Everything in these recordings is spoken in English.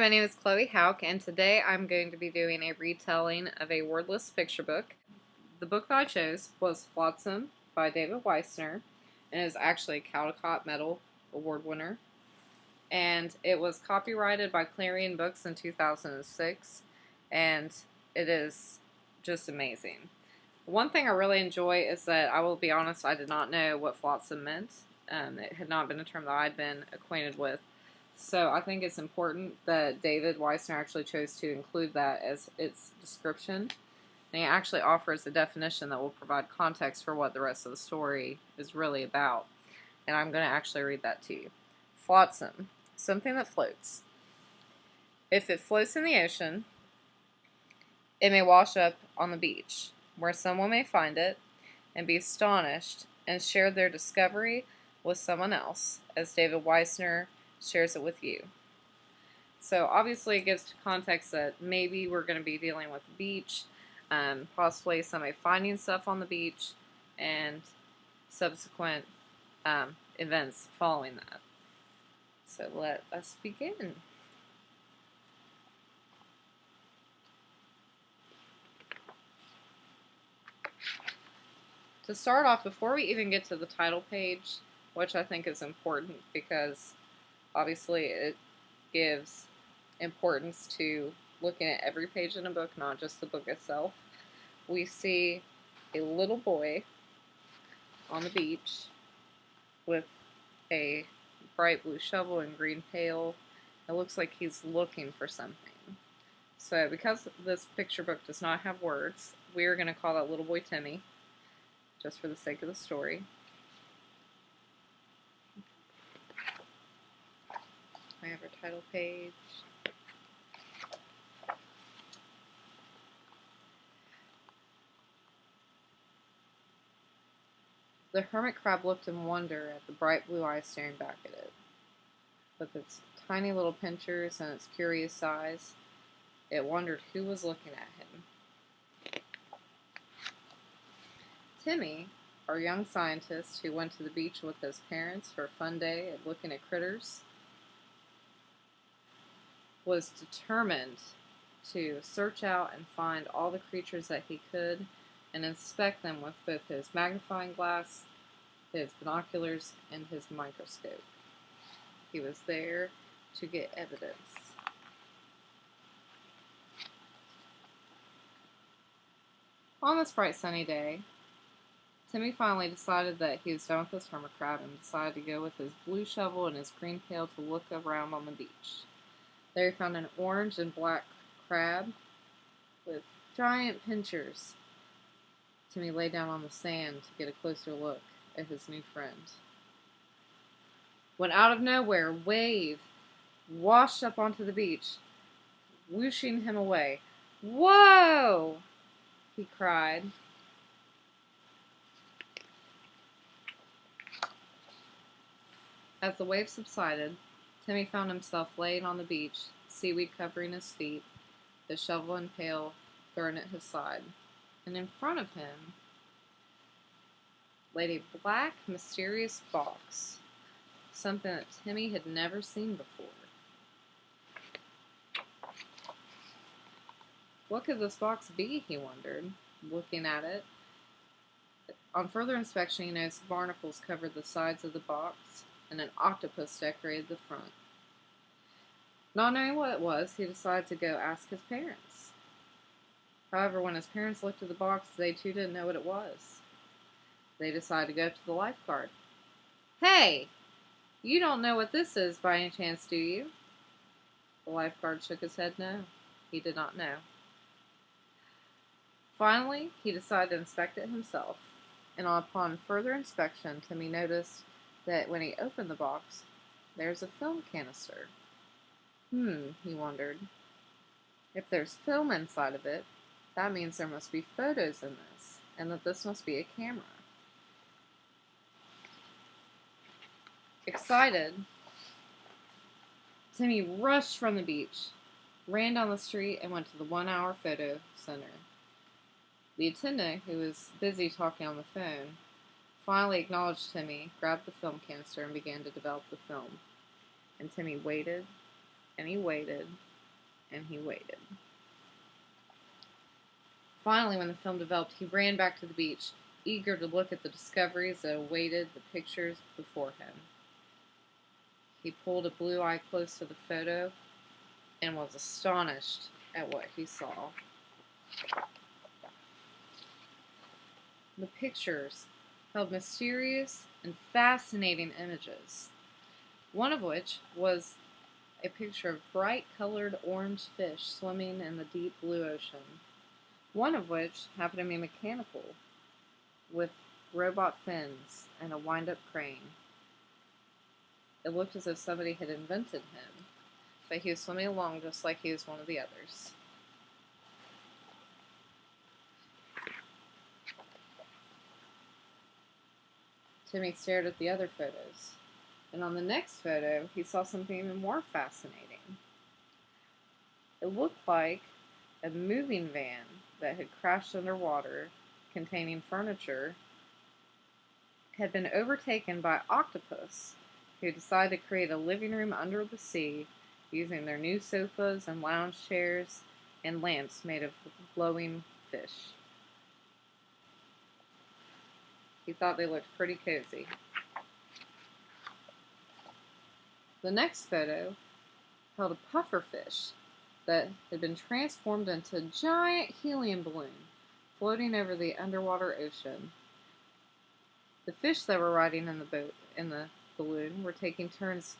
my name is Chloe Hauk, and today I'm going to be doing a retelling of a wordless picture book. The book that I chose was Flotsam by David Weissner, and is actually a Caldecott Medal Award winner. And it was copyrighted by Clarion Books in 2006, and it is just amazing. One thing I really enjoy is that, I will be honest, I did not know what flotsam meant. It had not been a term that I'd been acquainted with. So I think it's important that David Weissner actually chose to include that as its description. And he actually offers a definition that will provide context for what the rest of the story is really about. And I'm going to actually read that to you. Flotsam, something that floats. If it floats in the ocean, it may wash up on the beach, where someone may find it and be astonished and share their discovery with someone else, as David Weissner shares it with you. So obviously it gives context that maybe we're going to be dealing with the beach, possibly somebody finding stuff on the beach, and subsequent events following that. So let us begin. To start off, before we even get to the title page, which I think is important because obviously it gives importance to looking at every page in a book, not just the book itself, we see a little boy on the beach with a bright blue shovel and green pail. It looks like he's looking for something. So because this picture book does not have words, we are going to call that little boy Timmy, just for the sake of the story. I have our title page. The hermit crab looked in wonder at the bright blue eyes staring back at it. With its tiny little pincers and its curious eyes, it wondered who was looking at him. Timmy, our young scientist who went to the beach with his parents for a fun day at looking at critters, was determined to search out and find all the creatures that he could and inspect them with both his magnifying glass, his binoculars, and his microscope. He was there to get evidence. On this bright sunny day, Timmy finally decided that he was done with his hermit crab and decided to go with his blue shovel and his green pail to look around on the beach. There he found an orange and black crab with giant pincers. Timmy lay down on the sand to get a closer look at his new friend. When out of nowhere, a wave washed up onto the beach, whooshing him away. "Whoa!" he cried. As the wave subsided, Timmy found himself laying on the beach, seaweed covering his feet, his shovel and pail thrown at his side. And in front of him laid a black, mysterious box, something that Timmy had never seen before. What could this box be, he wondered, looking at it. On further inspection, he noticed barnacles covered the sides of the box, and an octopus decorated the front. Not knowing what it was, he decided to go ask his parents. However, when his parents looked at the box, they too didn't know what it was. They decided to go up to the lifeguard. "Hey, you don't know what this is by any chance, do you?" The lifeguard shook his head no. He did not know. Finally, he decided to inspect it himself, and upon further inspection, Timmy noticed that when he opened the box, there's a film canister. He wondered. If there's film inside of it, that means there must be photos in this, and that this must be a camera. Excited, Timmy rushed from the beach, ran down the street, and went to the 1-hour photo center. The attendant, who was busy talking on the phone, finally acknowledged Timmy, grabbed the film canister, and began to develop the film. And Timmy waited, and he waited, and he waited. Finally, when the film developed, he ran back to the beach, eager to look at the discoveries that awaited the pictures before him. He pulled a blue eye close to the photo and was astonished at what he saw. The pictures held mysterious and fascinating images, one of which was a picture of bright-colored orange fish swimming in the deep blue ocean, one of which happened to be mechanical, with robot fins and a wind-up crane. It looked as if somebody had invented him, but he was swimming along just like he was one of the others. Timmy stared at the other photos, and on the next photo, he saw something even more fascinating. It looked like a moving van that had crashed underwater, containing furniture, had been overtaken by octopus, who decided to create a living room under the sea using their new sofas and lounge chairs and lamps made of glowing fish. He thought they looked pretty cozy. The next photo held a pufferfish that had been transformed into a giant helium balloon floating over the underwater ocean. The fish that were riding in the balloon were taking turns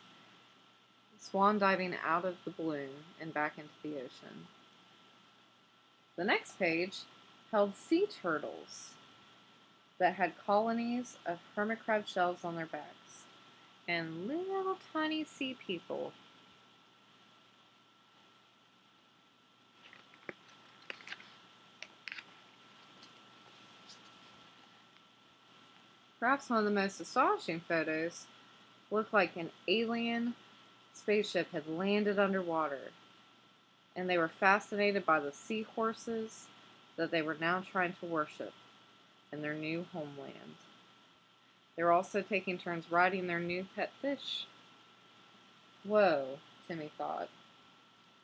swan diving out of the balloon and back into the ocean. The next page held sea turtles that had colonies of hermit crab shells on their backs and little tiny sea people. Perhaps one of the most astonishing photos looked like an alien spaceship had landed underwater, and they were fascinated by the seahorses that they were now trying to worship in their new homeland. They were also taking turns riding their new pet fish. Whoa, Timmy thought.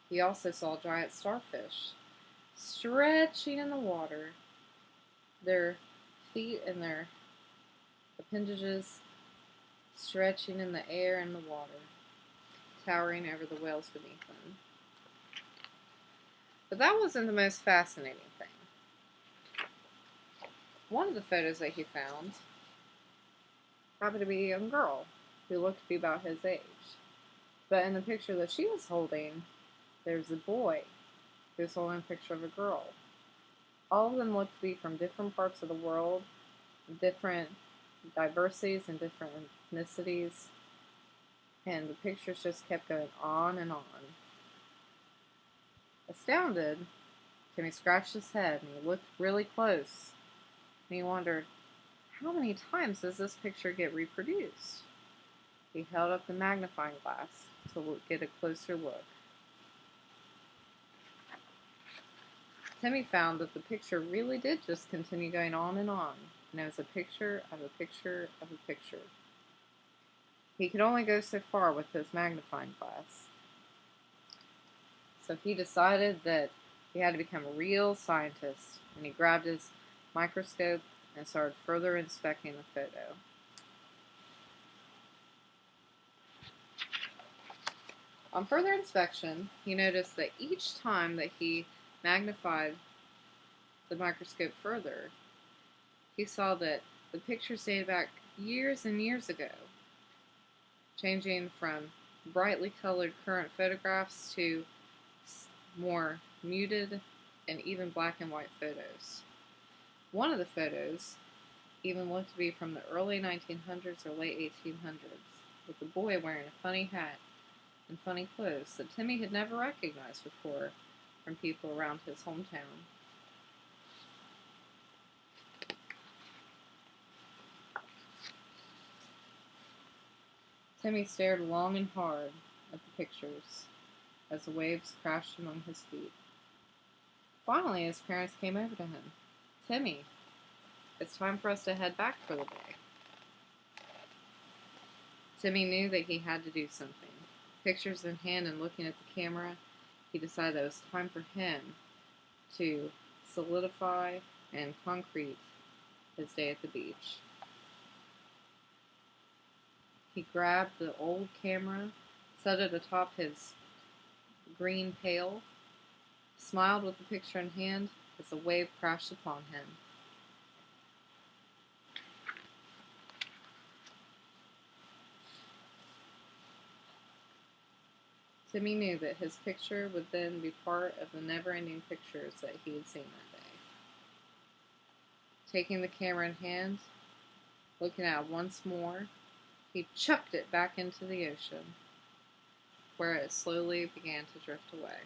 He also saw giant starfish stretching in the water, their feet and their appendages stretching in the air and the water, towering over the whales beneath them. But that wasn't the most fascinating thing. One of the photos that he found happened to be a young girl who looked to be about his age. But in the picture that she was holding, there's a boy who was holding a picture of a girl. All of them looked to be from different parts of the world, different diversities and different ethnicities, and the pictures just kept going on and on. Astounded, Timmy scratched his head and he looked really close, and he wondered, how many times does this picture get reproduced? He held up the magnifying glass to get a closer look. Timmy found that the picture really did just continue going on, and it was a picture of a picture of a picture. He could only go so far with his magnifying glass. So he decided that he had to become a real scientist, and he grabbed his microscope and started further inspecting the photo. On further inspection, he noticed that each time that he magnified the microscope further, he saw that the pictures dated back years and years ago, changing from brightly colored current photographs to more muted and even black and white photos. One of the photos even looked to be from the early 1900s or late 1800s, with the boy wearing a funny hat and funny clothes that Timmy had never recognized before from people around his hometown. Timmy stared long and hard at the pictures as the waves crashed among his feet. Finally, his parents came over to him. Timmy, it's time for us to head back for the day. Timmy knew that he had to do something. Pictures in hand and looking at the camera, he decided that it was time for him to solidify and concrete his day at the beach. He grabbed the old camera, set it atop his green pail, smiled with the picture in hand as a wave crashed upon him. Timmy knew that his picture would then be part of the never-ending pictures that he had seen that day. Taking the camera in hand, looking at it once more, he chucked it back into the ocean, where it slowly began to drift away.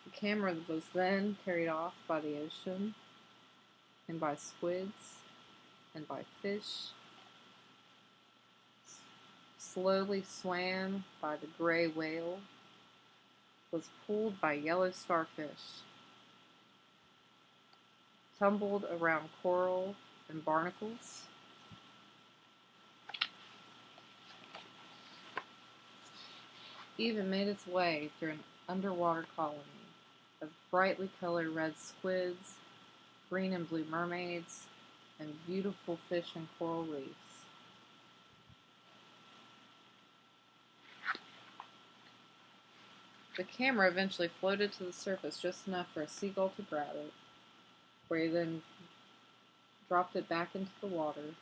The camera was then carried off by the ocean, and by squids, and by fish, slowly swam by the gray whale, was pulled by yellow starfish, tumbled around coral and barnacles, even made its way through an underwater colony of brightly colored red squids, green and blue mermaids, and beautiful fish and coral reefs. The camera eventually floated to the surface just enough for a seagull to grab it, where he then dropped it back into the water,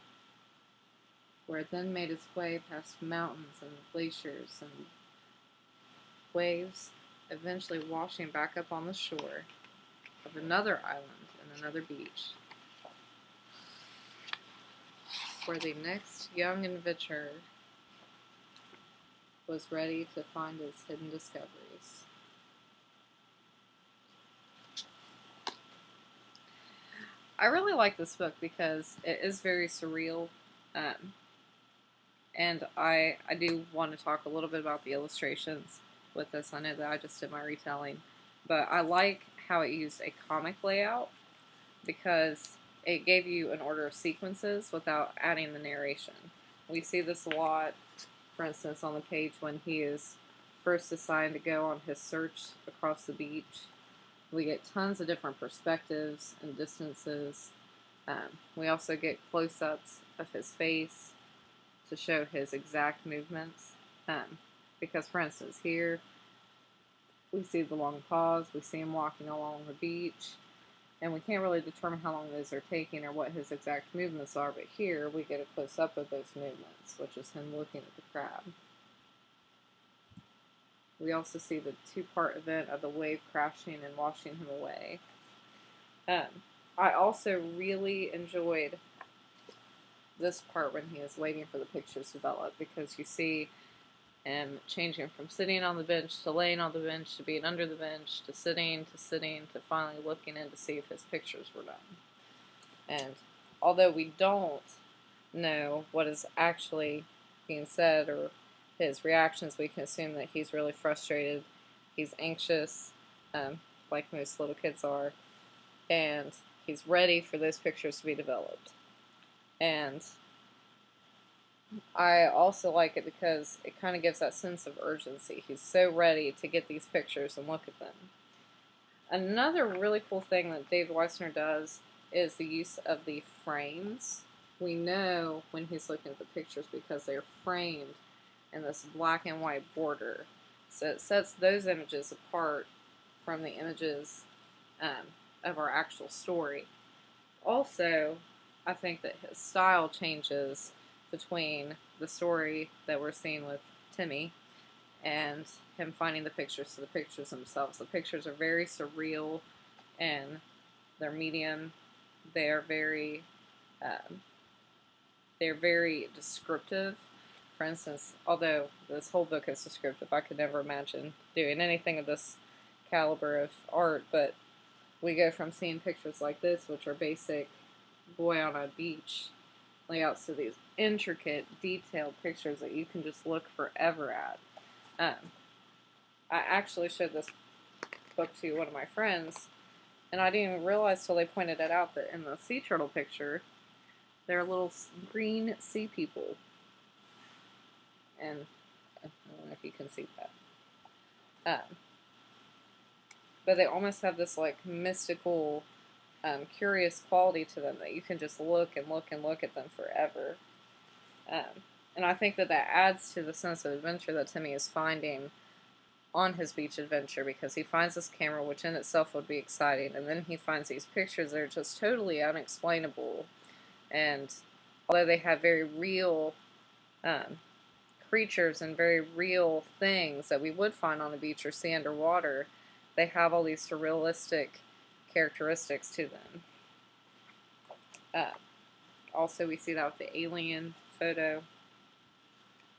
where it then made its way past mountains and glaciers and waves, eventually washing back up on the shore of another island and another beach, where the next young adventurer was ready to find its hidden discoveries. I really like this book because it is very surreal, and I do want to talk a little bit about the illustrations with this. I know that I just did my retelling, but I like how it used a comic layout because it gave you an order of sequences without adding the narration. We see this a lot, for instance, on the page when he is first assigned to go on his search across the beach. We get tons of different perspectives and distances. We also get close-ups of his face to show his exact movements. Because, for instance, here we see the long pause, we see him walking along the beach, and we can't really determine how long those are taking or what his exact movements are, but here we get a close-up of those movements, which is him looking at the crab. We also see the two-part event of the wave crashing and washing him away. I also really enjoyed this part when he is waiting for the pictures to develop, because you see him changing from sitting on the bench to laying on the bench to being under the bench to sitting to finally looking in to see if his pictures were done. And although we don't know what is actually being said or his reactions, we can assume that he's really frustrated, he's anxious, like most little kids are, and he's ready for those pictures to be developed. And I also like it because it kind of gives that sense of urgency. He's so ready to get these pictures and look at them. Another really cool thing that David Weissner does is the use of the frames. We know when he's looking at the pictures because they're framed in this black and white border. So it sets those images apart from the images of our actual story. Also, I think that his style changes between the story that we're seeing with Timmy and him finding the pictures to the pictures themselves. The pictures are very surreal and they're medium. They're very descriptive. For instance, although this whole book is descriptive, I could never imagine doing anything of this caliber of art, but we go from seeing pictures like this, which are basic boy on a beach layouts, to these intricate, detailed pictures that you can just look forever at. I actually showed this book to one of my friends, and I didn't even realize till they pointed it out that in the sea turtle picture, there are little green sea people. and I don't know if you can see that. But they almost have this like mystical, curious quality to them that you can just look and look and look at them forever. Um, and I think that that adds to the sense of adventure that Timmy is finding on his beach adventure, because he finds this camera, which in itself would be exciting, and then he finds these pictures that are just totally unexplainable. And although they have very real um, creatures and very real things that we would find on the beach or see underwater, they have all these surrealistic characteristics to them. Also, we see that with the alien photo.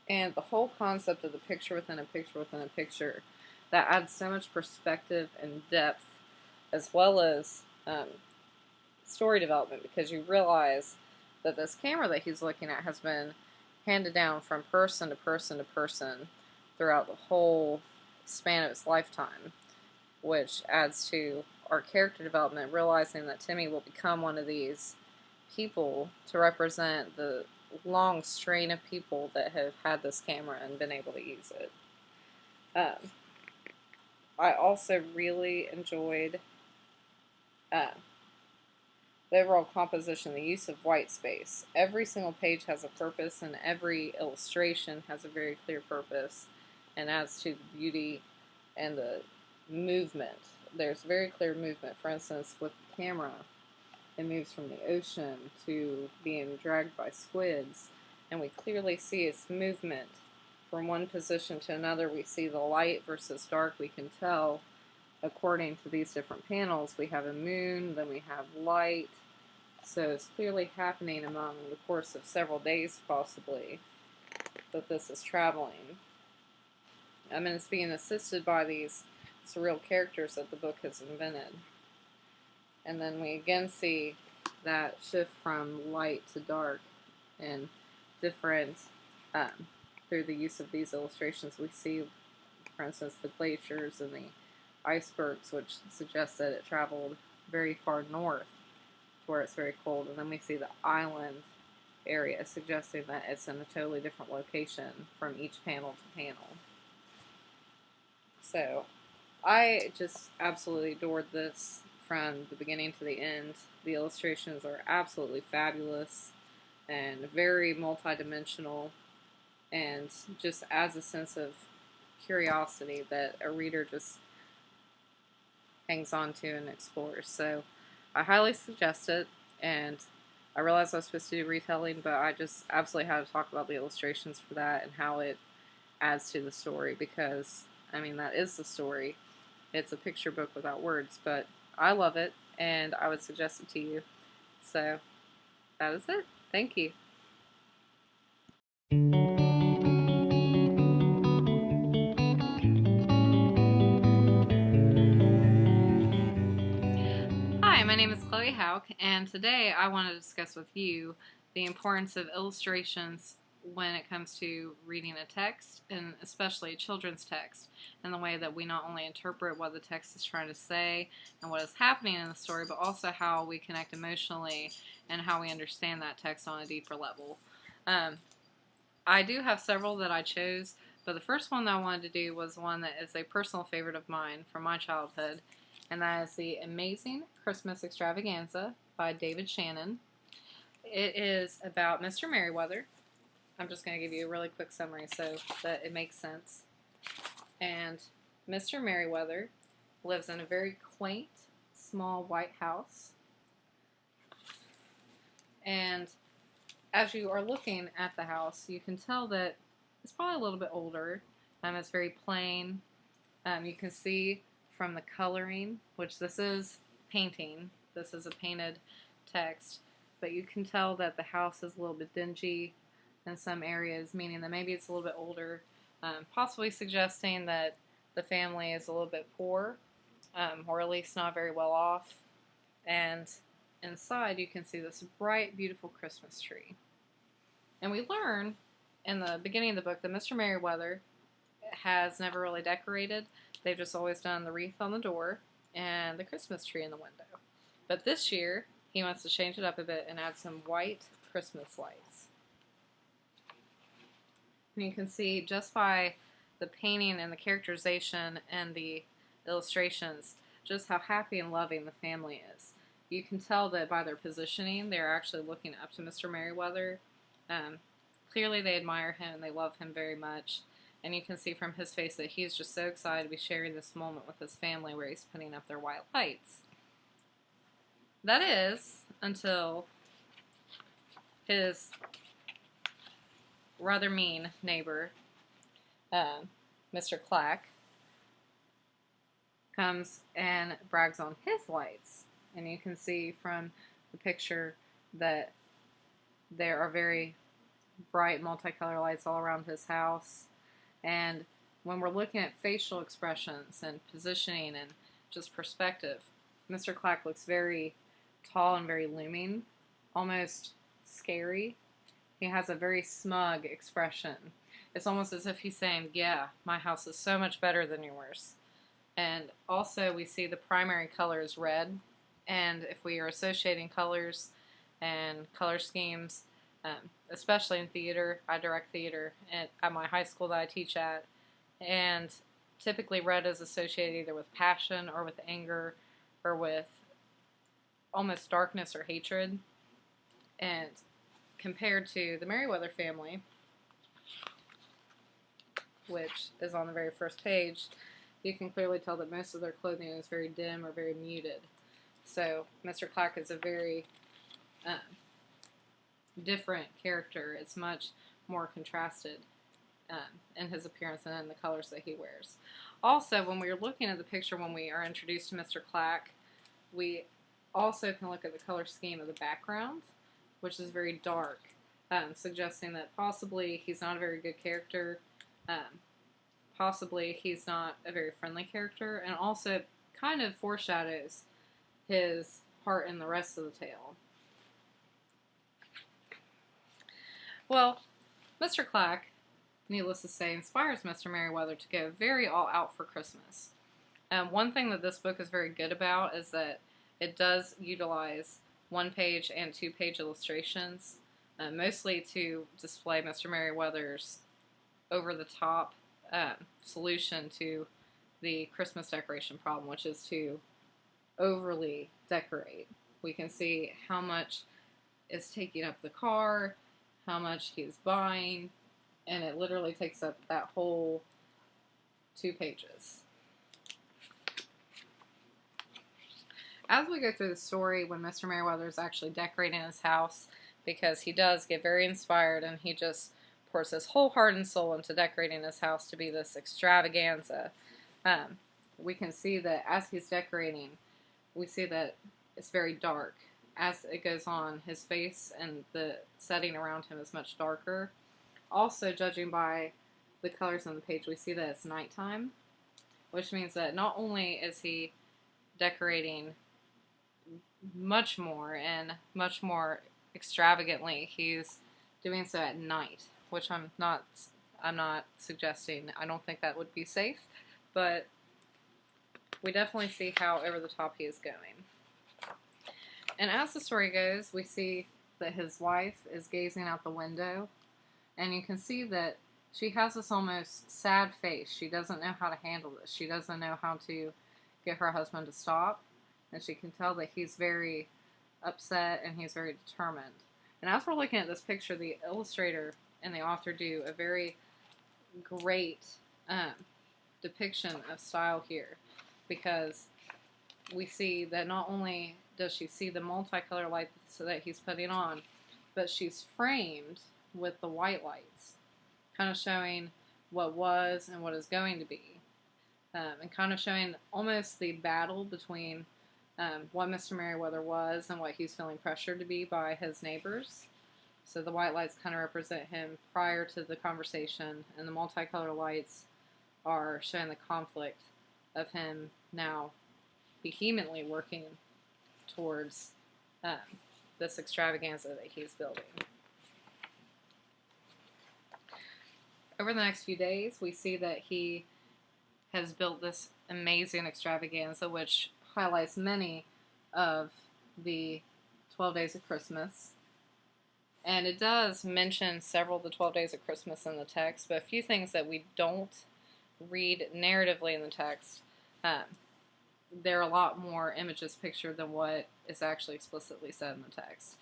And the whole concept of the picture within a picture within a picture, that adds so much perspective and depth, as well as story development, because you realize that this camera that he's looking at has been handed down from person to person to person throughout the whole span of its lifetime, which adds to our character development, realizing that Timmy will become one of these people to represent the long strain of people that have had this camera and been able to use it. I also really enjoyed the overall composition, the use of white space. Every single page has a purpose, and every illustration has a very clear purpose, and adds to the beauty and the movement. There's very clear movement. For instance, with the camera, it moves from the ocean to being dragged by squids, and we clearly see its movement from one position to another. We see the light versus dark. We can tell according to these different panels. We have a moon, then we have light, so it's clearly happening among the course of several days, possibly, that this is traveling. And it's being assisted by these surreal characters that the book has invented. And then we again see that shift from light to dark, and different, through the use of these illustrations. We see, for instance, the glaciers and the icebergs, which suggests that it traveled very far north to where it's very cold. And then we see the island area, suggesting that it's in a totally different location from each panel to panel. So I just absolutely adored this from the beginning to the end. The illustrations are absolutely fabulous and very multidimensional, and just adds a sense of curiosity that a reader just hangs on to and explores. So I highly suggest it, and I realized I was supposed to do retelling, but I just absolutely had to talk about the illustrations for that and how it adds to the story, because, I mean, that is the story. It's a picture book without words, but I love it, and I would suggest it to you. So that is it. Thank you. Hi, my name is Chloe Hauk, and today I want to discuss with you the importance of illustrations when it comes to reading a text, and especially a children's text, and the way that we not only interpret what the text is trying to say and what is happening in the story, but also how we connect emotionally and how we understand that text on a deeper level. I do have several that I chose, but the first one that I wanted to do was one that is a personal favorite of mine from my childhood, and that is The Amazing Christmas Extravaganza by David Shannon. It is about Mr. Merriweather. I'm just going to give you a really quick summary so that it makes sense. And Mr. Merriweather lives in a very quaint, small white house. And as you are looking at the house, you can tell that it's probably a little bit older. It's very plain. You can see from the coloring, which this is painting. This is a painted text. But you can tell that the house is a little bit dingy in some areas, meaning that maybe it's a little bit older, possibly suggesting that the family is a little bit poor, or at least not very well off. And inside you can see this bright, beautiful Christmas tree. And we learn in the beginning of the book that Mr. Merriweather has never really decorated. They've just always done the wreath on the door and the Christmas tree in the window. But this year, he wants to change it up a bit and add some white Christmas lights. And you can see just by the painting and the characterization and the illustrations just how happy and loving the family is. You can tell that by their positioning, they're actually looking up to Mr. Merriweather. Clearly they admire him and they love him very much. And you can see from his face that he's just so excited to be sharing this moment with his family where he's putting up their white lights. That is until his rather mean neighbor, Mr. Clack, comes and brags on his lights. And you can see from the picture that there are very bright multicolor lights all around his house. And when we're looking at facial expressions and positioning and just perspective, Mr. Clack looks very tall and very looming, almost scary. He has a very smug expression. It's almost as if he's saying, yeah, my house is so much better than yours. And also we see the primary color is red. And if we are associating colors and color schemes, especially in theater, I direct theater at my high school that I teach at, and typically red is associated either with passion or with anger or with almost darkness or hatred. And compared to the Merriweather family, which is on the very first page, you can clearly tell that most of their clothing is very dim or very muted. So Mr. Clack is a very different character. It's much more contrasted in his appearance and in the colors that he wears. Also, when we're looking at the picture when we are introduced to Mr. Clack, we also can look at the color scheme of the background, which is very dark, suggesting that possibly he's not a very good character, possibly he's not a very friendly character, and also kind of foreshadows his part in the rest of the tale. Well, Mr. Clack, needless to say, inspires Mr. Merriweather to go very all out for Christmas. One thing that this book is very good about is that it does utilize one-page and two-page illustrations, mostly to display Mr. Merriweather's over-the-top solution to the Christmas decoration problem, which is to overly decorate. We can see how much is taking up the car, how much he's buying, and it literally takes up that whole 2 pages. As we go through the story, when Mr. Merriweather is actually decorating his house, because he does get very inspired and he just pours his whole heart and soul into decorating his house to be this extravaganza, we can see that as he's decorating, we see that it's very dark. As it goes on, his face and the setting around him is much darker. Also, judging by the colors on the page, we see that it's nighttime, which means that not only is he decorating much more and much more extravagantly, he's doing so at night, which I'm not suggesting. I don't think that would be safe, but we definitely see how over the top he is going. And as the story goes, we see that his wife is gazing out the window, and you can see that she has this almost sad face. She doesn't know how to handle this. She doesn't know how to get her husband to stop, and she can tell that he's very upset and he's very determined. And as we're looking at this picture, the illustrator and the author do a very great depiction of style here, because we see that not only does she see the multicolor lights that he's putting on, but she's framed with the white lights, kind of showing what was and what is going to be, and kind of showing almost the battle between what Mr. Merriweather was and what he's feeling pressured to be by his neighbors. So the white lights kind of represent him prior to the conversation, and the multicolor lights are showing the conflict of him now vehemently working towards this extravaganza that he's building. Over the next few days, we see that he has built this amazing extravaganza, which highlights many of the 12 days of Christmas. And it does mention several of the 12 days of Christmas in the text, but a few things that we don't read narratively in the text. Um, there are a lot more images pictured than what is actually explicitly said in the text.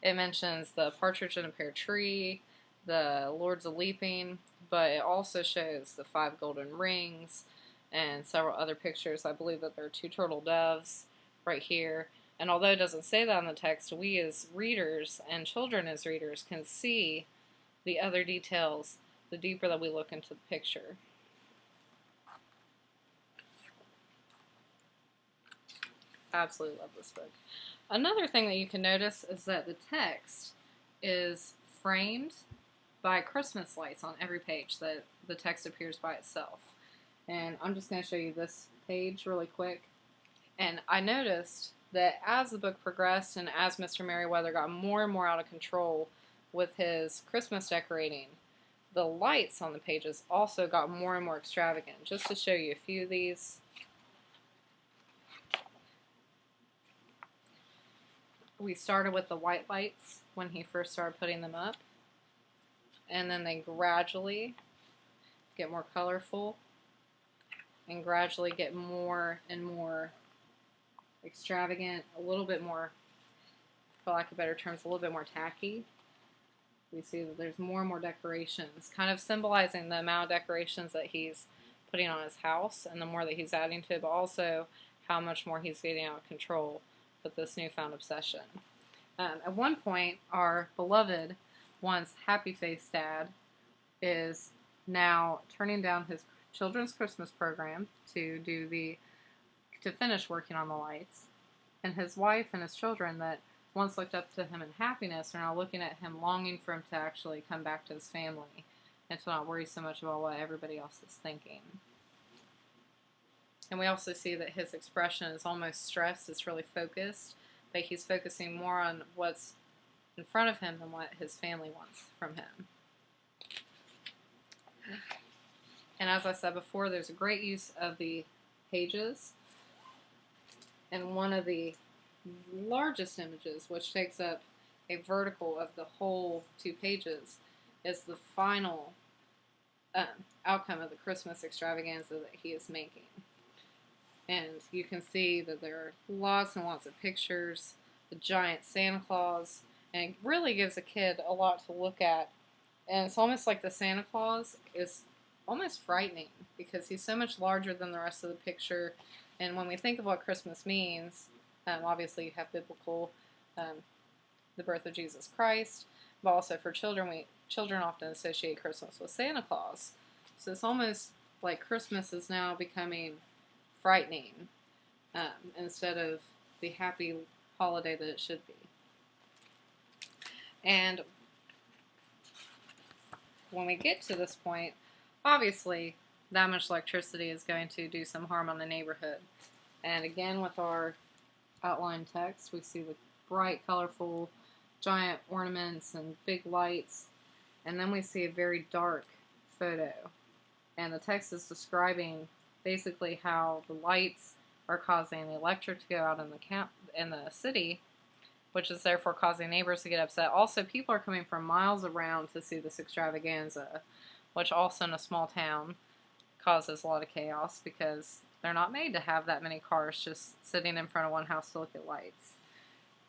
It mentions the partridge in a pear tree, the Lords of Leaping, but it also shows the 5 golden rings and several other pictures. I believe that there are 2 turtle doves right here. And although it doesn't say that in the text, we as readers and children as readers can see the other details the deeper that we look into the picture. Absolutely love this book. Another thing that you can notice is that the text is framed by Christmas lights on every page, that the text appears by itself. And I'm just going to show you this page really quick. And I noticed that as the book progressed and as Mr. Merriweather got more and more out of control with his Christmas decorating, the lights on the pages also got more and more extravagant. Just to show you a few of these. We started with the white lights when he first started putting them up, and then they gradually get more colorful and gradually get more and more extravagant, a little bit more, for lack of better terms, a little bit more tacky. We see that there's more and more decorations, kind of symbolizing the amount of decorations that he's putting on his house and the more that he's adding to it, but also how much more he's getting out of control with this newfound obsession. At one point, our beloved, once happy-faced dad is now turning down his children's Christmas program to finish working on the lights, and his wife and his children that once looked up to him in happiness are now looking at him, longing for him to actually come back to his family and to not worry so much about what everybody else is thinking. And we also see that his expression is almost stressed, it's really focused, but he's focusing more on what's in front of him than what his family wants from him. And as I said before, there's a great use of the pages. And one of the largest images, which takes up a vertical of the whole 2 pages, is the final outcome of the Christmas extravaganza that he is making. And you can see that there are lots and lots of pictures, the giant Santa Claus, and it really gives a kid a lot to look at. And it's almost like the Santa Claus is almost frightening because he's so much larger than the rest of the picture. And when we think of what Christmas means, obviously you have biblical, the birth of Jesus Christ, but also for children, children often associate Christmas with Santa Claus. So it's almost like Christmas is now becoming frightening instead of the happy holiday that it should be. And when we get to this point, obviously that much electricity is going to do some harm on the neighborhood. And again, with our outline text, we see the bright, colorful, giant ornaments and big lights, and then we see a very dark photo. And the text is describing basically how the lights are causing the electric to go out in the city, which is therefore causing neighbors to get upset. Also, people are coming from miles around to see this extravaganza, which also in a small town causes a lot of chaos because they're not made to have that many cars just sitting in front of one house to look at lights.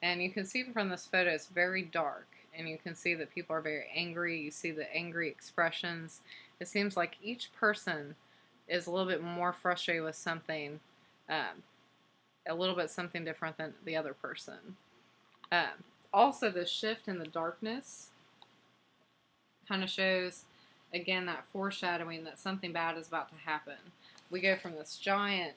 And you can see from this photo it's very dark, and you can see that people are very angry. You see the angry expressions. It seems like each person is a little bit more frustrated with something, a little bit something different than the other person. Also, the shift in the darkness kind of shows, again, that foreshadowing that something bad is about to happen. We go from this giant,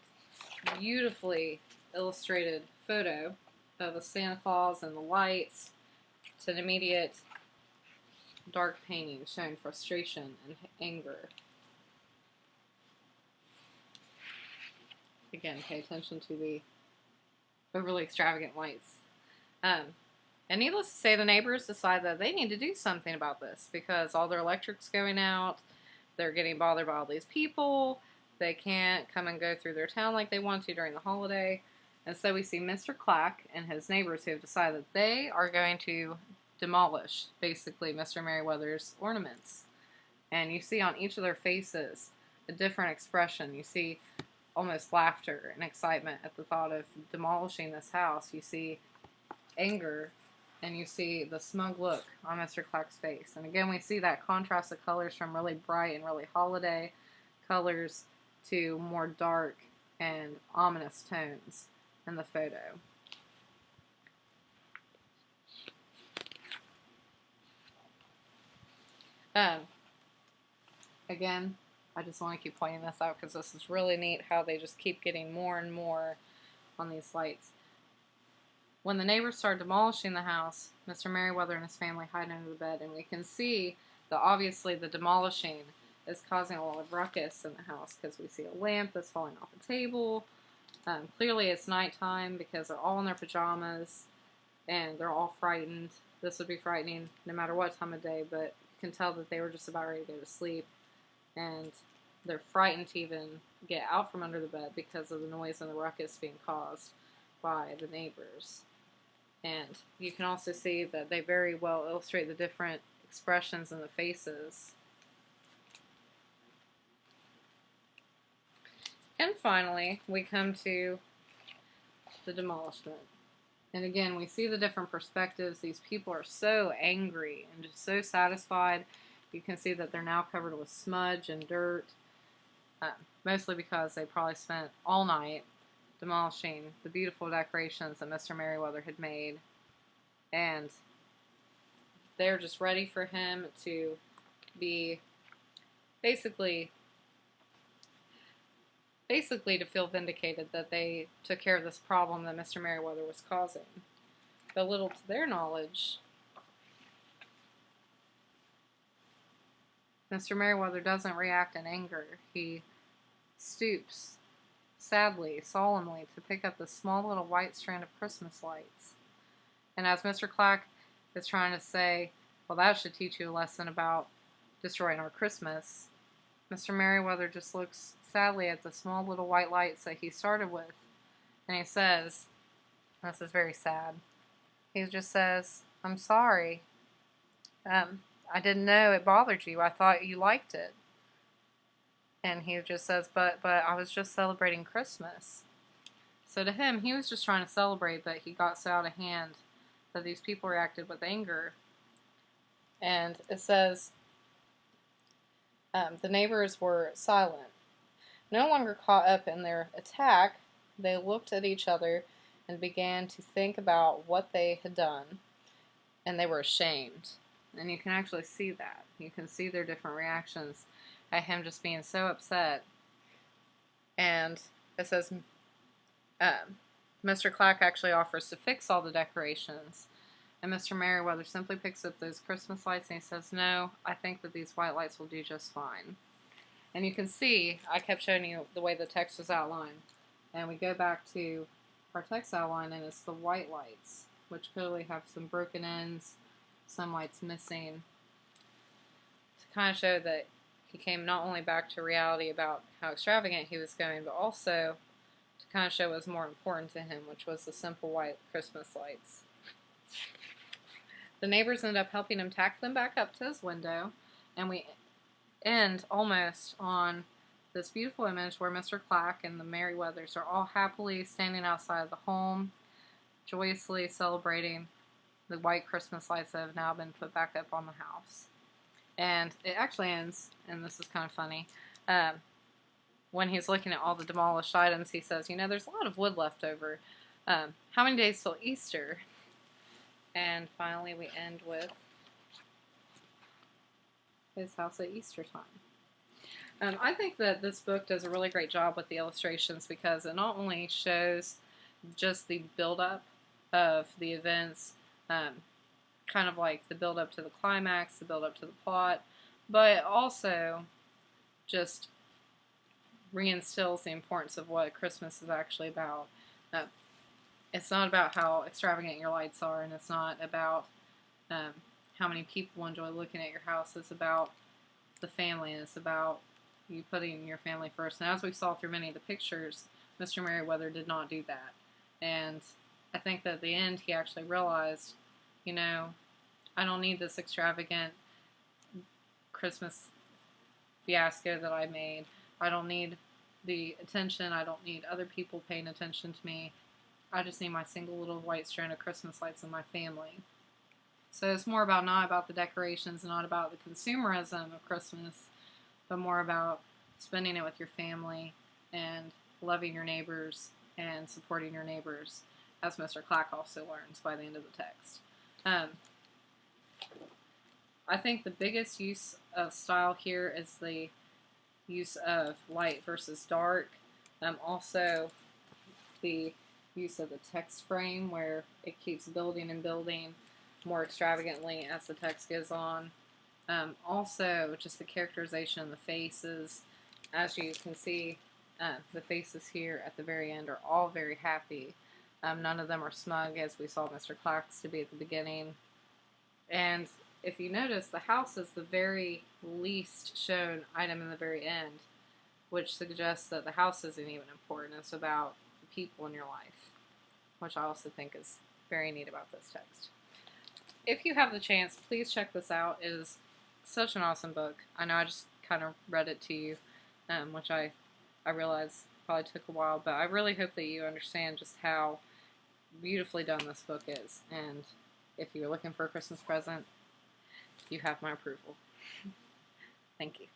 beautifully illustrated photo of a Santa Claus and the lights to an immediate dark painting showing frustration and anger. Again, pay attention to the overly extravagant lights. And needless to say, the neighbors decide that they need to do something about this because all their electric's going out, they're getting bothered by all these people, they can't come and go through their town like they want to during the holiday. And so we see Mr. Clack and his neighbors who have decided that they are going to demolish, basically, Mr. Merriweather's ornaments. And you see on each of their faces a different expression. You see almost laughter and excitement at the thought of demolishing this house. You see anger, and you see the smug look on Mr. Clack's face. And again, we see that contrast of colors from really bright and really holiday colors to more dark and ominous tones in the photo. Again, I just want to keep pointing this out because this is really neat how they just keep getting more and more on these lights. When the neighbors start demolishing the house, Mr. Merriweather and his family hide under the bed, and we can see that obviously the demolishing is causing a lot of ruckus in the house because we see a lamp that's falling off a table. Clearly it's nighttime because they're all in their pajamas and they're all frightened. This would be frightening no matter what time of day, but you can tell that they were just about ready to go to sleep. And they're frightened to even get out from under the bed because of the noise and the ruckus being caused by the neighbors. And you can also see that they very well illustrate the different expressions in the faces. And finally, we come to the demolishment. And again, we see the different perspectives. These people are so angry and just so satisfied. You can see that they're now covered with smudge and dirt, mostly because they probably spent all night demolishing the beautiful decorations that Mr. Merriweather had made. And they're just ready for him to be basically to feel vindicated that they took care of this problem that Mr. Merriweather was causing. But little to their knowledge, Mr. Merriweather doesn't react in anger. He stoops sadly, solemnly, to pick up the small little white strand of Christmas lights. And as Mr. Clack is trying to say, well, that should teach you a lesson about destroying our Christmas, Mr. Merriweather just looks sadly at the small little white lights that he started with, and he says, this is very sad, he just says, I'm sorry. I didn't know it bothered you. I thought you liked it. And he just says, but I was just celebrating Christmas. So to him, he was just trying to celebrate, but he got so out of hand that these people reacted with anger. And it says, the neighbors were silent. No longer caught up in their attack, they looked at each other and began to think about what they had done, and they were ashamed. And you can actually see that. You can see their different reactions at him just being so upset. And it says, Mr. Clack actually offers to fix all the decorations. And Mr. Merriweather simply picks up those Christmas lights and he says, no, I think that these white lights will do just fine. And you can see, I kept showing you the way the text was outlined. And we go back to our text outline and it's the white lights, which clearly have some broken ends, some lights missing, to kind of show that he came not only back to reality about how extravagant he was going, but also to kind of show what was more important to him, which was the simple white Christmas lights. The neighbors ended up helping him tack them back up to his window, and we end almost on this beautiful image where Mr. Clack and the Merriweathers are all happily standing outside of the home, joyously celebrating the white Christmas lights that have now been put back up on the house. And it actually ends, and this is kind of funny, when he's looking at all the demolished items, he says, you know, there's a lot of wood left over. How many days till Easter? And finally we end with his house at Easter time. I think that this book does a really great job with the illustrations because it not only shows just the build-up of the events, kind of like the build-up to the climax, the build-up to the plot, but also just reinstills the importance of what Christmas is actually about. It's not about how extravagant your lights are, and it's not about how many people enjoy looking at your house. It's about the family, and it's about you putting your family first. And as we saw through many of the pictures, Mr. Merriweather did not do that. And I think that at the end he actually realized, you know, I don't need this extravagant Christmas fiasco that I made. I don't need the attention. I don't need other people paying attention to me. I just need my single little white strand of Christmas lights in my family. So it's more about not about the decorations, not about the consumerism of Christmas, but more about spending it with your family and loving your neighbors and supporting your neighbors, as Mr. Clack also learns by the end of the text. I think the biggest use of style here is the use of light versus dark. Also, the use of the text frame where it keeps building and building more extravagantly as the text goes on. Also, just the characterization of the faces. As you can see, the faces here at the very end are all very happy. None of them are smug, as we saw Mr. Clack's to be at the beginning. And if you notice, the house is the very least shown item in the very end, which suggests that the house isn't even important. It's about the people in your life, which I also think is very neat about this text. If you have the chance, please check this out. It is such an awesome book. I know I just kind of read it to you, which I realize probably took a while, but I really hope that you understand just how beautifully done this book is. And if you're looking for a Christmas present, you have my approval. Thank you.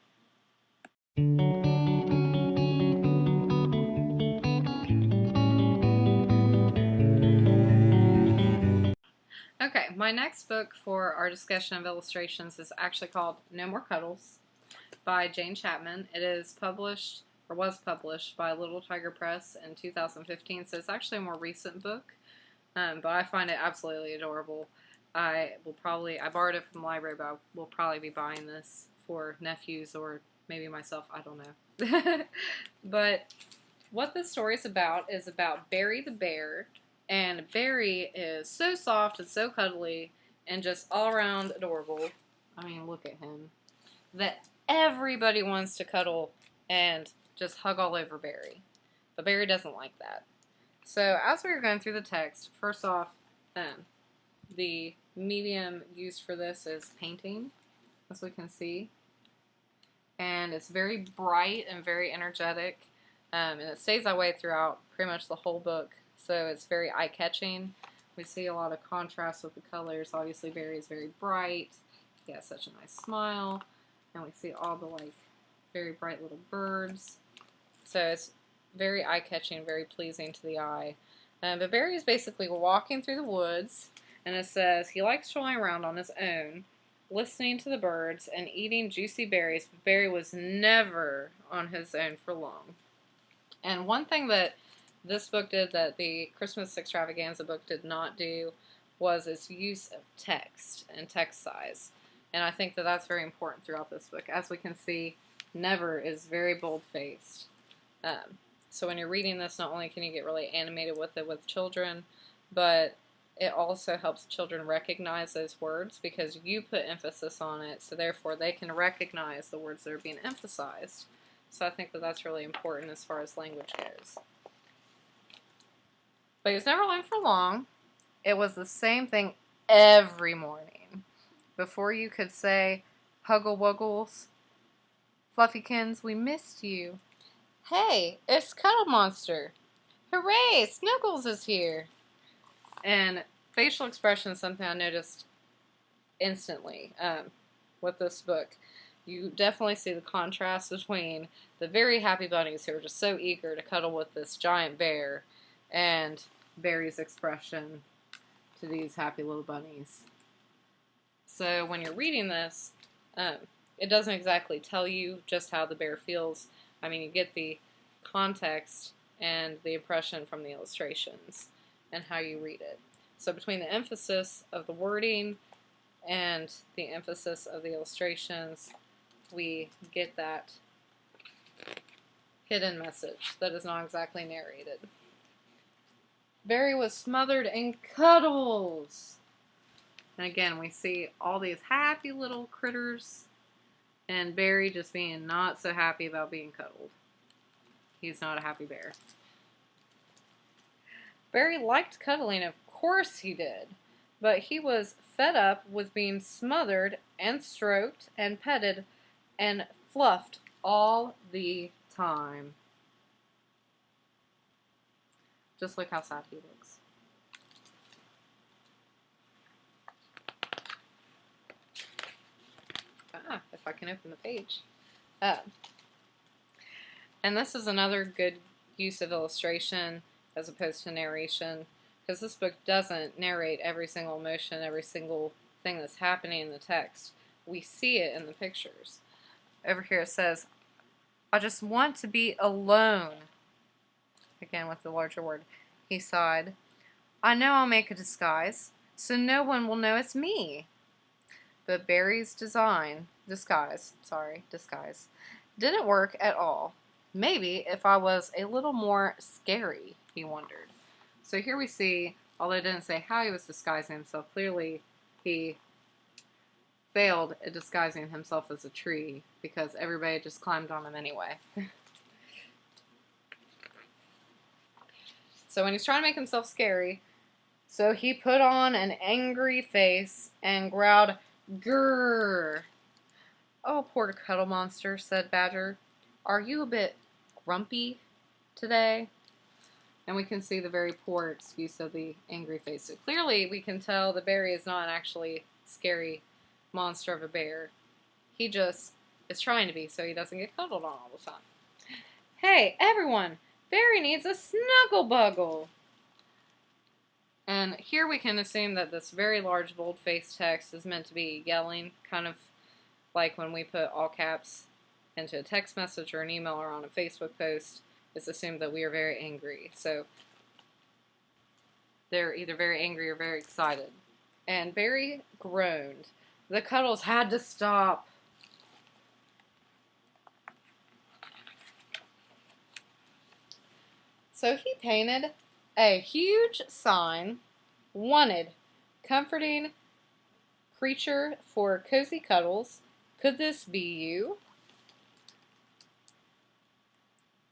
Okay, my next book for our discussion of illustrations is actually called No More Cuddles by Jane Chapman. It is published, or was published, by Little Tiger Press in 2015, so it's actually a more recent book, but I find it absolutely adorable. I borrowed it from the library, but I will probably be buying this for nephews or maybe myself, I don't know. But what this story is about Barry the bear, and Barry is so soft and so cuddly and just all around adorable. I mean, look at him. That everybody wants to cuddle and just hug all over Barry. But Barry doesn't like that. So as we were going through the text, first off, the medium used for this is painting, as we can see. And it's very bright and very energetic. And it stays that way throughout pretty much the whole book. So it's very eye-catching. We see a lot of contrast with the colors. Obviously, Barry is very bright. He has such a nice smile. And we see all the very bright little birds. So it's very eye-catching, very pleasing to the eye. But Barry is basically walking through the woods, and it says he likes strolling around on his own, listening to the birds and eating juicy berries. But Barry was never on his own for long. And one thing that this book did that the Christmas Extravaganza book did not do was its use of text and text size. And I think that that's very important throughout this book. As we can see, Never is very bold-faced. So when you're reading this, not only can you get really animated with it with children, but it also helps children recognize those words because you put emphasis on it, so therefore they can recognize the words that are being emphasized. So I think that that's really important as far as language goes. But he was never alone for long. It was the same thing every morning. Before you could say, Huggle Wuggles, Fluffykins, we missed you. Hey, it's Cuddle Monster. Hooray, Snuggles is here. And facial expression is something I noticed instantly with this book. You definitely see the contrast between the very happy bunnies who are just so eager to cuddle with this giant bear and Barry's expression to these happy little bunnies. So when you're reading this, it doesn't exactly tell you just how the bear feels. I mean, you get the context and the impression from the illustrations and how you read it. So between the emphasis of the wording and the emphasis of the illustrations, we get that hidden message that is not exactly narrated. Barry was smothered in cuddles. And again, we see all these happy little critters and Barry just being not so happy about being cuddled. He's not a happy bear. Barry liked cuddling, of course he did. but he was fed up with being smothered and stroked and petted and fluffed all the time. Just look how sad he looks. If I can open the page. And this is another good use of illustration as opposed to narration, because this book doesn't narrate every single emotion, every single thing that's happening in the text. We see it in the pictures. Over here it says, I just want to be alone. Again with the larger word. He sighed. I know I'll make a disguise, so no one will know it's me. But Barry's disguise, didn't work at all. Maybe if I was a little more scary, he wondered. So here we see, although it didn't say how he was disguising himself, clearly he failed at disguising himself as a tree because everybody just climbed on him anyway. So when he's trying to make himself scary, so he put on an angry face and growled, "Grrr." Oh, poor Cuddle Monster, said Badger. Are you a bit grumpy today? And we can see the very poor excuse of the angry face. So clearly we can tell that Barry is not actually a scary monster of a bear. He just is trying to be so he doesn't get cuddled on all the time. Hey, everyone! Barry needs a snuggle buggle! And here we can assume that this very large bold-faced text is meant to be yelling, kind of like when we put all caps into a text message or an email or on a Facebook post. It's assumed that we are very angry. So they're either very angry or very excited. And Barry groaned. The cuddles had to stop. So he painted a huge sign, wanted comforting creature for cozy cuddles. Could this be you?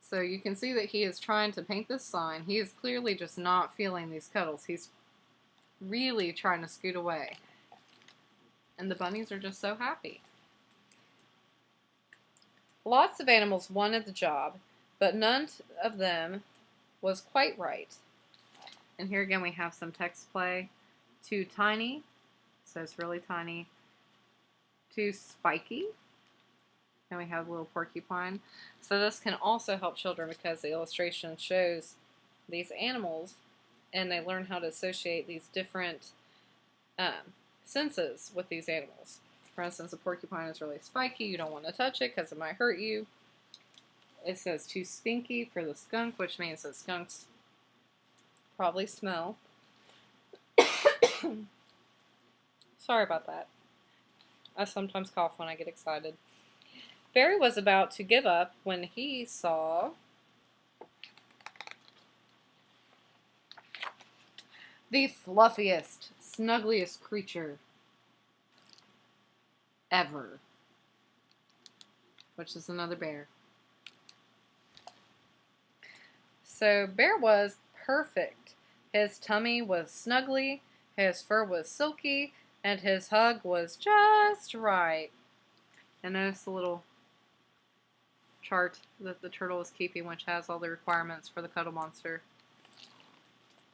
So you can see that he is trying to paint this sign. He is clearly just not feeling these cuddles. He's really trying to scoot away. And the bunnies are just so happy. Lots of animals wanted the job, but none of them was quite right. And here again we have some text play. Too tiny, so it's really tiny. Too spiky. And we have a little porcupine. So this can also help children because the illustration shows these animals and they learn how to associate these different senses with these animals. For instance, a porcupine is really spiky. You don't want to touch it because it might hurt you. It says too stinky for the skunk, which means that skunks probably smell. Sorry about that. I sometimes cough when I get excited. Barry was about to give up when he saw the fluffiest, snuggliest creature ever, which is another bear. So Bear was perfect. His tummy was snuggly, his fur was silky, and his hug was just right. And notice the little chart that the turtle is keeping, which has all the requirements for the Cuddle Monster.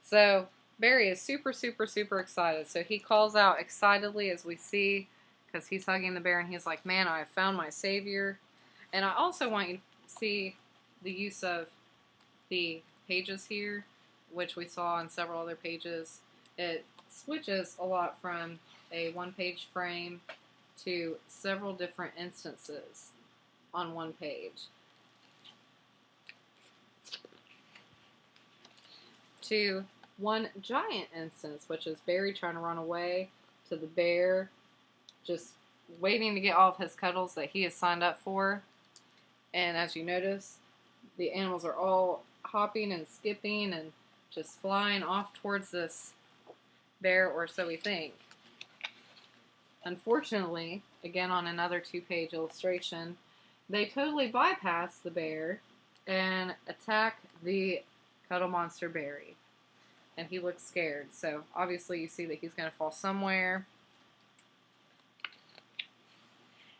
So Barry is super, super, super excited. So he calls out excitedly as we see, because he's hugging the bear and he's like, man, I have found my savior. And I also want you to see the use of the pages here, which we saw on several other pages. It switches a lot from a one-page frame to several different instances on one page. To one giant instance, which is Barry trying to run away, to the bear just waiting to get all of his cuddles that he has signed up for. And as you notice, the animals are all hopping and skipping and just flying off towards this bear, or so we think. Unfortunately, again on another two-page illustration, they totally bypass the bear and attack the Cuddle Monster Barry. and he looks scared. So obviously you see that he's going to fall somewhere.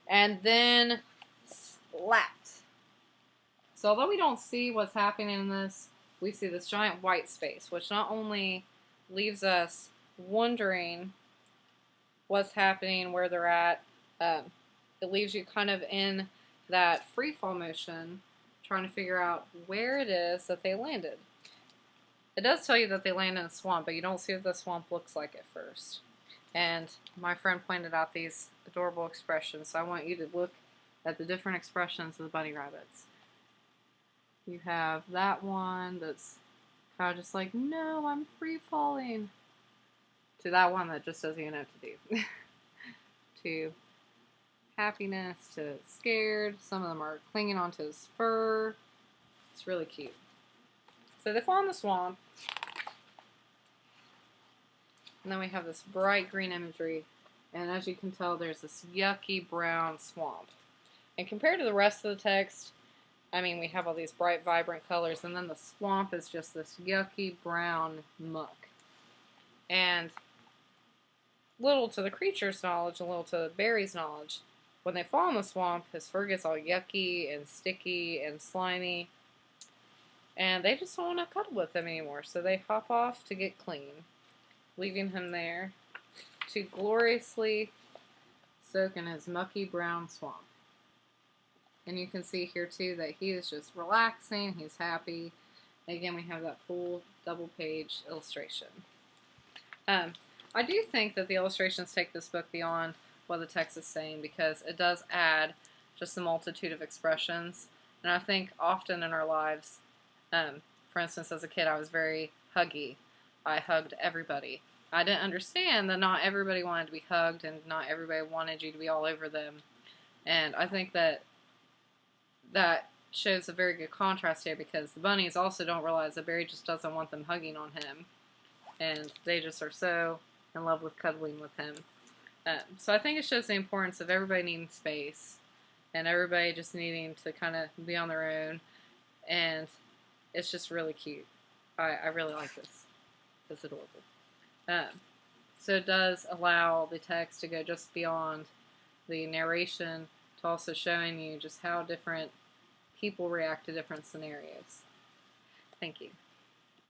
And then slapped. So although we don't see what's happening in this, we see this giant white space, which not only leaves us wondering what's happening, where they're at, it leaves you kind of in that free fall motion, trying to figure out where it is that they landed. It does tell you that they land in a swamp, but you don't see what the swamp looks like at first. And my friend pointed out these adorable expressions, so I want you to look at the different expressions of the bunny rabbits. You have that one that's kind of just like, no, I'm free falling. To that one that just doesn't even know what to do. To happiness, to scared. Some of them are clinging onto his fur. It's really cute. So they fall in the swamp. And then we have this bright green imagery. And as you can tell, there's this yucky brown swamp. And compared to the rest of the text, I mean, we have all these bright, vibrant colors. And then the swamp is just this yucky brown muck. And little to the creature's knowledge, a little to Barry's knowledge, when they fall in the swamp, his fur gets all yucky and sticky and slimy. And they just don't want to cuddle with him anymore. So they hop off to get clean, leaving him there to gloriously soak in his mucky brown swamp. And you can see here too that he is just relaxing, he's happy. Again, we have that full double page illustration. I do think that the illustrations take this book beyond what the text is saying, because it does add just a multitude of expressions. And I think often in our lives, for instance, as a kid, I was very huggy. I hugged everybody. I didn't understand that not everybody wanted to be hugged and not everybody wanted you to be all over them. And I think that shows a very good contrast here, because the bunnies also don't realize that Barry just doesn't want them hugging on him. And they just are so in love with cuddling with him. So I think it shows the importance of everybody needing space and everybody just needing to kind of be on their own. And it's just really cute. I really like this. It's adorable. So it does allow the text to go just beyond the narration to also showing you just how different people react to different scenarios. Thank you.